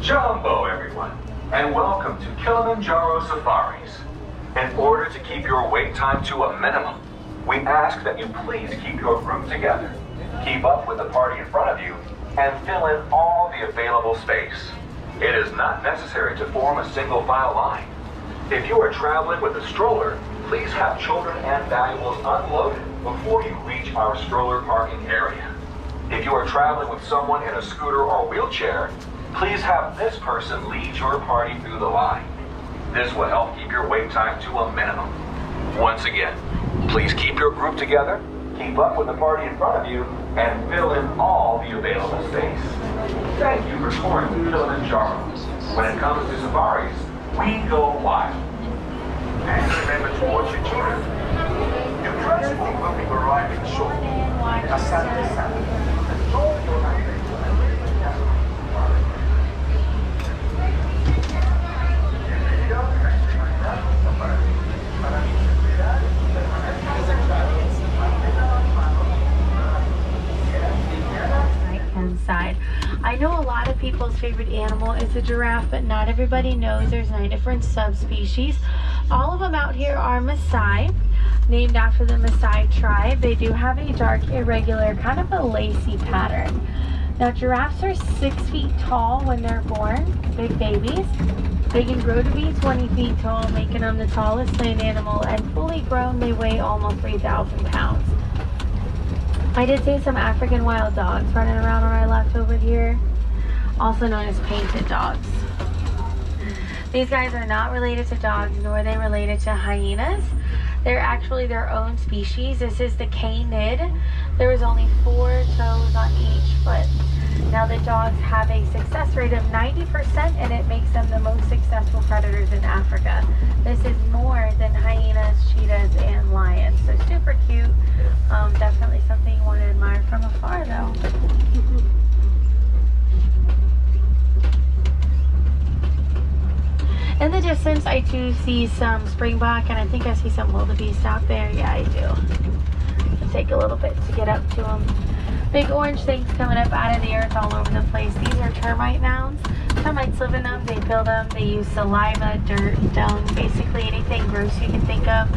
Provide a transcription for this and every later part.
Jumbo, everyone, and welcome to Kilimanjaro Safaris. In order to keep your wait time to a minimum, we ask that you please keep your group together, keep up with the party in front of you, and fill in all the available space. It is not necessary to form a single file line. If you are traveling with a stroller, please have children and valuables unloaded before you reach our stroller parking area. If you are traveling with someone in a scooter or wheelchair, please have this person lead your party through the line. This will help keep your wait time to a minimum. Once again, please keep your group together, keep up with the party in front of you, and fill in all the available space. Thank you for touring Kilimanjaro. When it comes to safaris, we go wild. And remember to watch your children. Your transport will be arriving shortly. Asante Sana. Enjoy your night. Side. I know a lot of people's favorite animal is a giraffe, but not everybody knows there's 9 different subspecies. All of them out here are Maasai, named after the Maasai tribe. They do have a dark, irregular, kind of a lacy pattern. Now, giraffes are 6 feet tall when they're born, big babies. They can grow to be 20 feet tall, making them the tallest land animal, and fully grown, they weigh almost 3,000 pounds. I did see some African wild dogs running around on our left over here, also known as painted dogs. These guys are not related to dogs, nor are they related to hyenas. They're actually their own species. This is the canid. There is only 4 toes on each foot. Now the dogs have a success rate of 90%, and it makes them the most successful predators in Africa. This is more than hyenas, cheetahs, and lions. So super cute. Definitely something you want to admire from afar though. In the distance, I do see some springbok, and I think I see some wildebeest out there. Yeah, I do. It'll take a little bit to get up to them. Big orange things coming up out of the earth all over the place. These are termite mounds. Termites live in them, they build them, they use saliva, dirt, dung, basically anything gross you can think of.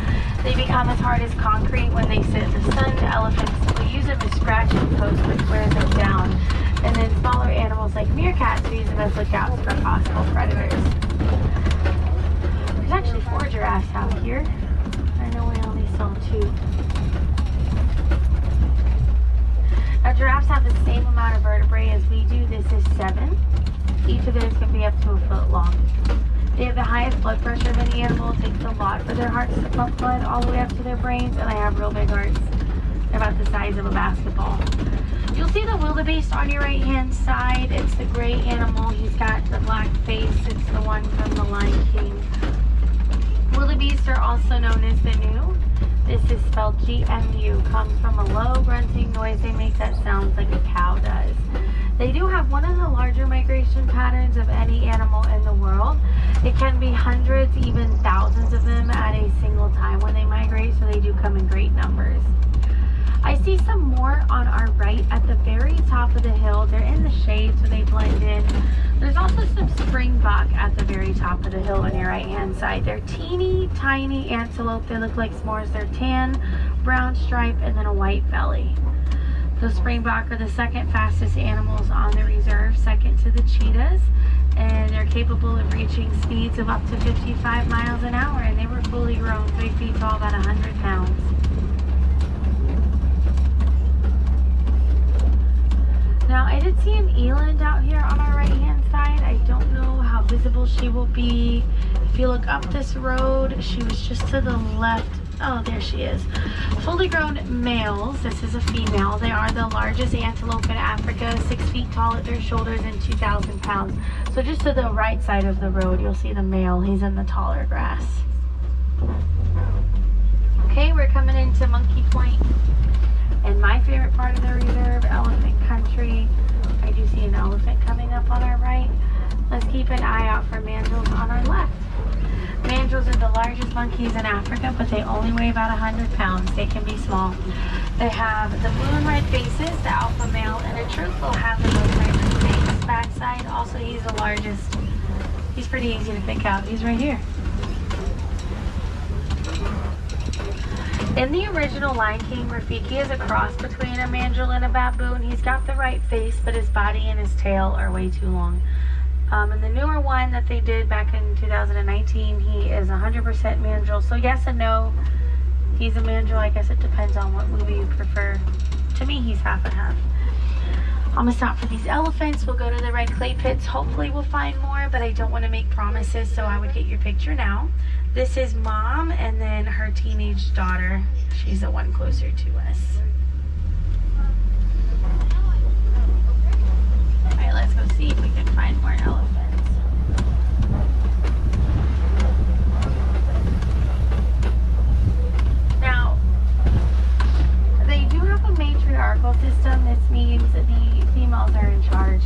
They become as hard as concrete when they sit in the sun. Elephants will use them as scratching posts, which wears them down. And then smaller animals like meerkats will use them as lookouts for possible predators. There's actually 4 giraffes out here. I know we only saw 2. Now, giraffes have the same amount of vertebrae as we do. This is 7. Each of those can be up to a foot long. They have the highest blood pressure of any animal. It takes a lot for their hearts to pump blood all the way up to their brains, and they have real big hearts. They're about the size of a basketball. You'll see the wildebeest on your right-hand side. It's the gray animal. He's got the black face. It's the one from the Lion King. Wildebeests are also known as the gnu. This is spelled G-M-U. Comes from a low grunting noise they make that sounds like a cow does. They do have one of the larger migration patterns of any animal in the world. It can be hundreds, even thousands of them at a single time when they migrate, so they do come in great numbers. I see some more on our right at the very top of the hill. They're in the shade, so they blend in. There's also some springbok at the very top of the hill on your right-hand side. They're teeny tiny antelope. They look like s'mores. They're tan, brown stripe, and then a white belly. The springbok are the 2nd fastest animals on the reserve, second to the cheetahs, and they're capable of reaching speeds of up to 55 miles an hour, and they were fully grown, 3 feet tall, about 100 pounds. Now, I did see an eland out here on our right-hand side. I don't know how visible she will be. If you look up this road, she was just to the left. Oh, there she is. Fully grown males. This is a female. They are the largest antelope in Africa, 6 feet tall at their shoulders and 2,000 pounds. So just to the right side of the road, you'll see the male. He's in the taller grass. Okay, we're coming into Monkey Point. And my favorite part of the reserve, elephant country. I do see an elephant coming up on our right. Let's keep an eye out for mandrills on our left. Mandrills are the largest monkeys in Africa, but they only weigh about 100 pounds. They can be small. They have the blue and red faces, the alpha male, and in truth will have the most diverse face. backside. Also, he's the largest. He's pretty easy to pick out. He's right here. In the original Lion King, Rafiki is a cross between a mandrill and a baboon. He's got the right face, but his body and his tail are way too long. In the newer one that they did back in 2019, he is 100% mandrill. So yes and no, he's a mandrill. I guess it depends on what movie you prefer. To me, he's half and half. I'm gonna stop for these elephants. We'll go to the red clay pits. Hopefully we'll find more, but I don't want to make promises, so I would get your picture now. This is Mom, and then her teenage daughter. She's the one closer to us. All right, let's go see if we can find more elephants. Now, they do have a matriarchal system. This means the females are in charge.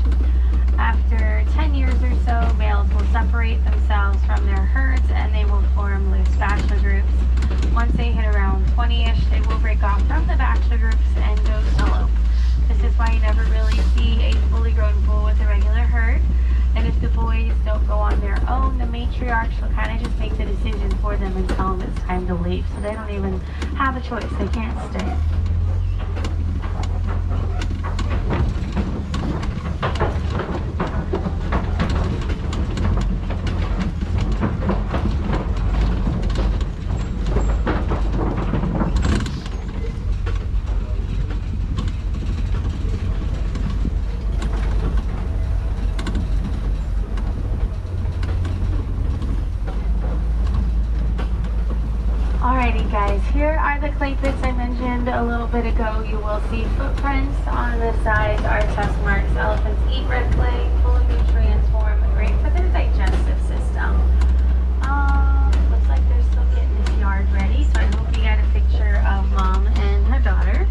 After 10 years or so, males will separate themselves from their herds and they will form loose bachelor groups. Once they hit around 20-ish, they will break off from the bachelor groups and go solo. This is why you never really see a fully grown bull with a regular herd. And if the boys don't go on their own, the matriarchs will kind of just make the decision for them and tell them it's time to leave. So they don't even have a choice. They can't stay. Alrighty guys, here are the clay pits I mentioned a little bit ago. You will see footprints on the sides are test marks. Elephants eat red clay, full of nutrients, form great for their digestive system. Looks like they're still getting this yard ready, so I hope you got a picture of Mom and her daughter.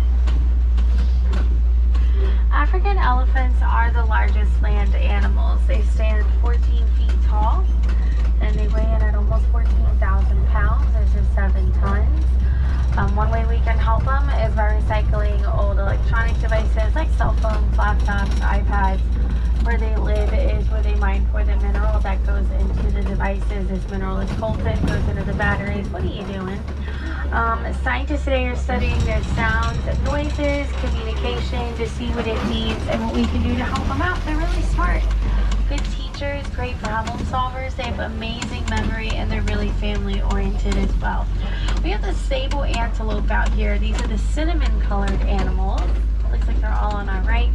African elephants are the largest land animals. They stand 14 feet tall. And they weigh in at almost 14,000 pounds. This is 7 tons. One way we can help them is by recycling old electronic devices like cell phones, laptops, iPads. Where they live is where they mine for the mineral that goes into the devices. This mineral is coltan, goes into the batteries. What are you doing? Scientists today are studying their sounds and noises, communication, to see what it means and what we can do to help them out. They're really smart. Good teachers, great problem solvers. They have amazing memory and they're really family oriented as well. We have the Sable antelope out here. These are the cinnamon colored animals. Looks like they're all on our right.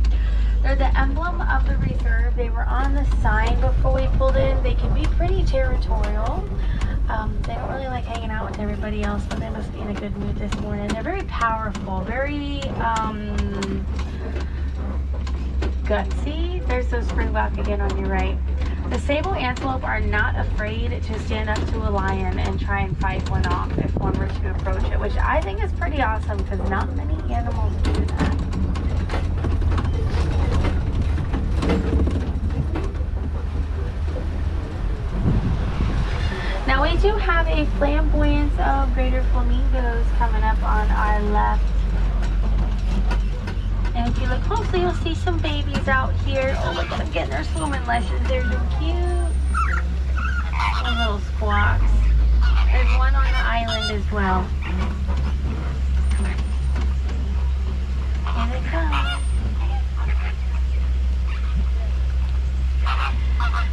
They're the emblem of the reserve. They were on the sign before we pulled in. They can be pretty territorial. They don't really like hanging out with everybody else, but they must be in a good mood this morning. They're very powerful, very gutsy. There's the springbok again on your right. The Sable antelope are not afraid to stand up to a lion and try and fight one off if one were to approach it, which I think is pretty awesome because not many animals do that. Now we do have a flamboyance of greater flamingos coming up on our left. And if you look closely, you'll see some babies out here. Oh, look at them getting their swimming lessons. They're so cute. Those little squawks. There's one on the island as well. Here they come.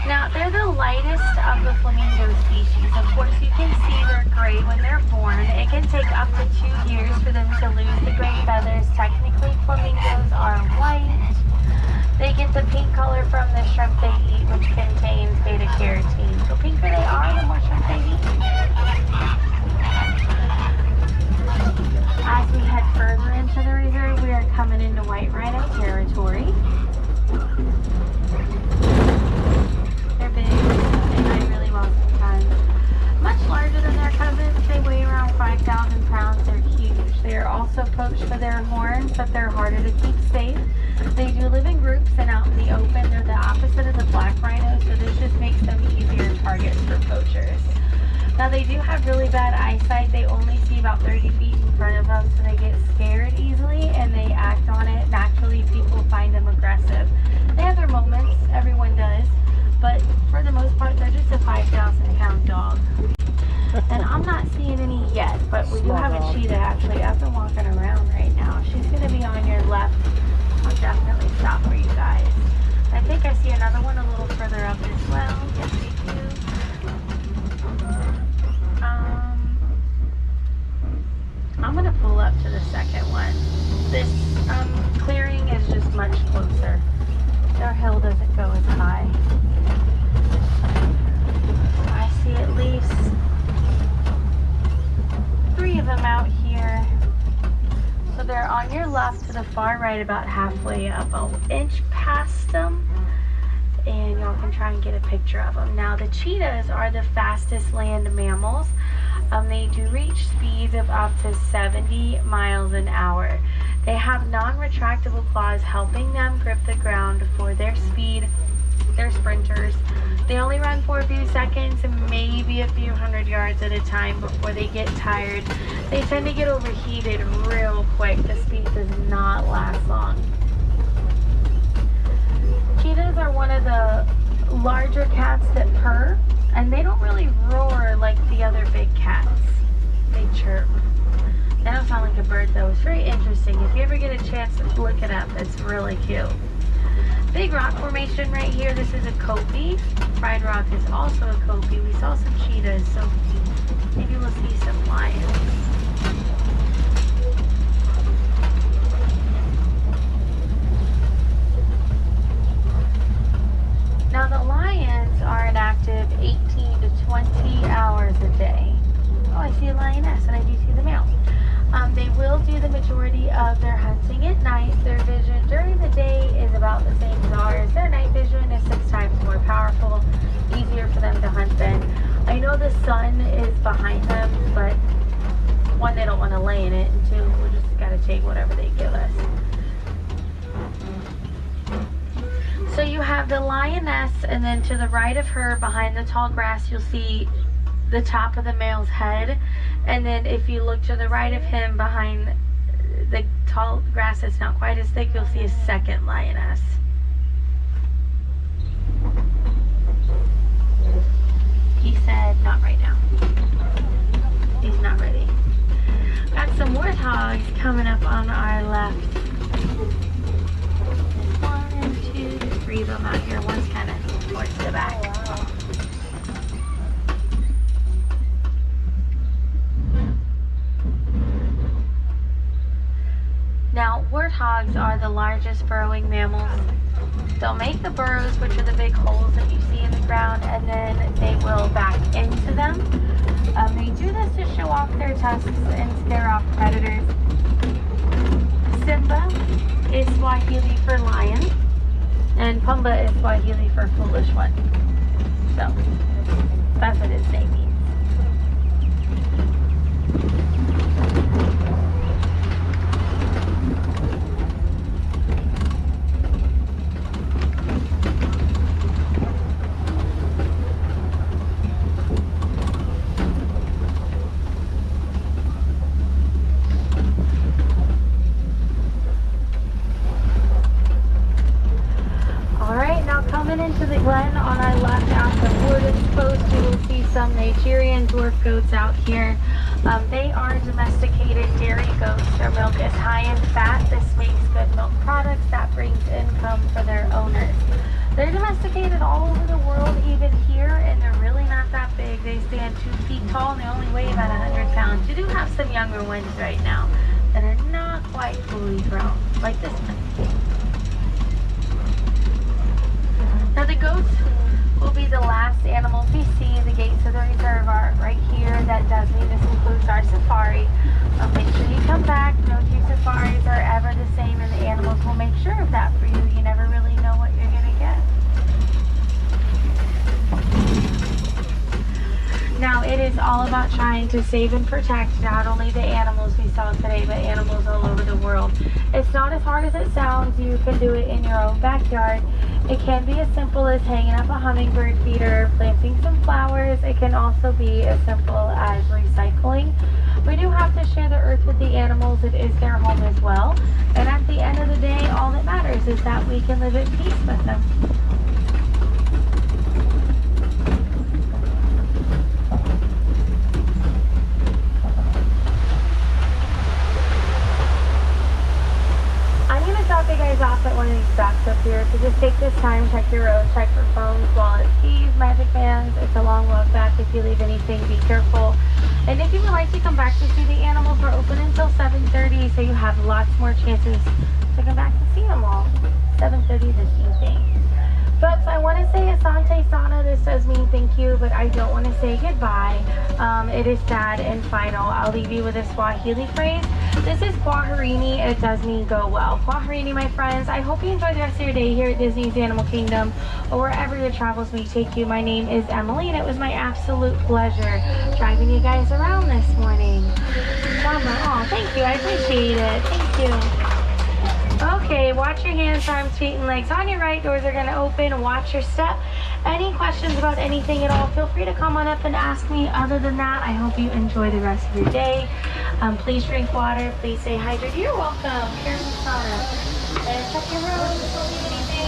Now, they're the lightest of the flamingo species. Of course, you can see they're gray when they're born. It can take up to 2 years for them to lose the gray feathers. Technically, flamingos are white. They get the pink color from the shrimp they eat, which contains beta-carotene. The pinker they are, the more shrimp they eat. As we head further into the reserve, we are coming into white rhino territory. They're big. They hide really well sometimes. Much larger than their cousins. They weigh around 5,000 pounds. They're huge. They are also poached for their horns, but they're harder to keep safe. They do live in groups and out in the open. They're the opposite of the black rhino, so this just makes them easier targets for poachers. Now they do have really bad eyesight. They only see about 30 feet in front of them, so they get scared easily and they act on it. Naturally, people find them aggressive. They have their moments, everyone does, but for the most part, they're just a 5,000-pound dog. And I'm not seeing any yet, but we do have a cheetah actually up and walking around right now. She's going to be on your left. I'll definitely stop for you guys. I think I see another one a little further up as well. Yes, we do. I'm going to pull up to the second one. This clearing is just much closer. Our hill doesn't go as high. I see at least 3 of them out here. So they're on your left to the far right, about halfway up, an inch past them. And y'all can try and get a picture of them. Now the cheetahs are the fastest land mammals. They do reach speeds of up to 70 miles an hour. They have non-retractable claws helping them grip the ground for their speed. They're sprinters. They only run for a few seconds and maybe a few hundred yards at a time before they get tired. They tend to get overheated real quick. The speed does not last long. Cheetahs are one of the larger cats that purr, and they don't really roar like the other big cats. They chirp. They don't sound like a bird though. It's very interesting. If you ever get a chance to look it up, it's really cute. Big rock formation right here. This is a copy. Fried Rock is also a copy. We saw some cheetahs, so maybe we'll see some lions. Now the lions are inactive 18 to 20 hours a day. Oh, I see a lioness and I do see the male. They will do the majority of their hunting at night. Their vision during the day is about the same as ours. Their night vision is 6 times more powerful, easier for them to hunt then. I know the sun is behind them, but 1, they don't want to lay in it, and 2, we just got to take whatever they give us. So you have the lioness, and then to the right of her, behind the tall grass, you'll see the top of the male's head. And then if you look to the right of him, behind the tall grass that's not quite as thick, you'll see a second lioness. He said, not right now. He's not ready. Got some warthogs coming up on our left. 1, 2, 3 of them out here. One's kind of towards the back. Now, warthogs are the largest burrowing mammals. They'll make the burrows, which are the big holes that you see in the ground, and then they will back into them. They do this to show off their tusks and scare off predators. Simba is Swahili for lion, and Pumba is Swahili for foolish one. So, that's what his name means. Into the glen on our left after wood exposed, you will see some Nigerian dwarf goats out here. They are domesticated dairy goats. Their milk is high in fat. This makes good milk products that brings income for their owners. They're domesticated all over the world, even here, and they're really not that big. They stand 2 feet tall and they only weigh about 100 pounds. You do have some younger ones right now that are not quite fully grown, like this one. Now the goats will be the last animals we see. The gates of the reserve are right here. That does mean this includes our safari. Make sure you come back. No 2 safaris are ever the same, and the animals will make sure of that for you. You never really know what you're going to get. Now it is all about trying to save and protect not only the animals we saw today, but animals all over the world. It's not as hard as it sounds. You can do it in your own backyard. It can be as simple as hanging up a hummingbird feeder, planting some flowers. It can also be as simple as recycling. We do have to share the earth with the animals. It is their home as well. And at the end of the day, all that matters is that we can live at peace with them. I'm going to drop you guys off at one of these docks up here. So just take this time, check your roads, check for phones, wallets, keys, magic bands. It's a long walk back. If you leave anything, be careful. And if you would like to come back to see the animals, we're open until 7:30, so you have lots more chances to come back to see them all. 7:30 this evening. Folks, I want to say Asante Sana. This does mean thank you, but I don't want to say goodbye. It is sad and final. I'll leave you with a Swahili phrase. This is Kwaherini. It does mean go well. Kwaherini, my friends. I hope you enjoy the rest of your day here at Disney's Animal Kingdom or wherever your travels may take you. My name is Emily, and it was my absolute pleasure driving you guys around this morning. Oh, thank you. I appreciate it. Thank you. Okay, watch your hands, arms, feet, and legs. On your right, doors are going to open. Watch your step. Any questions about anything at all, feel free to come on up and ask me. Other than that, I hope you enjoy the rest of your day. Please drink water. Please stay hydrated. You're welcome. Here's the sauna. And check your room.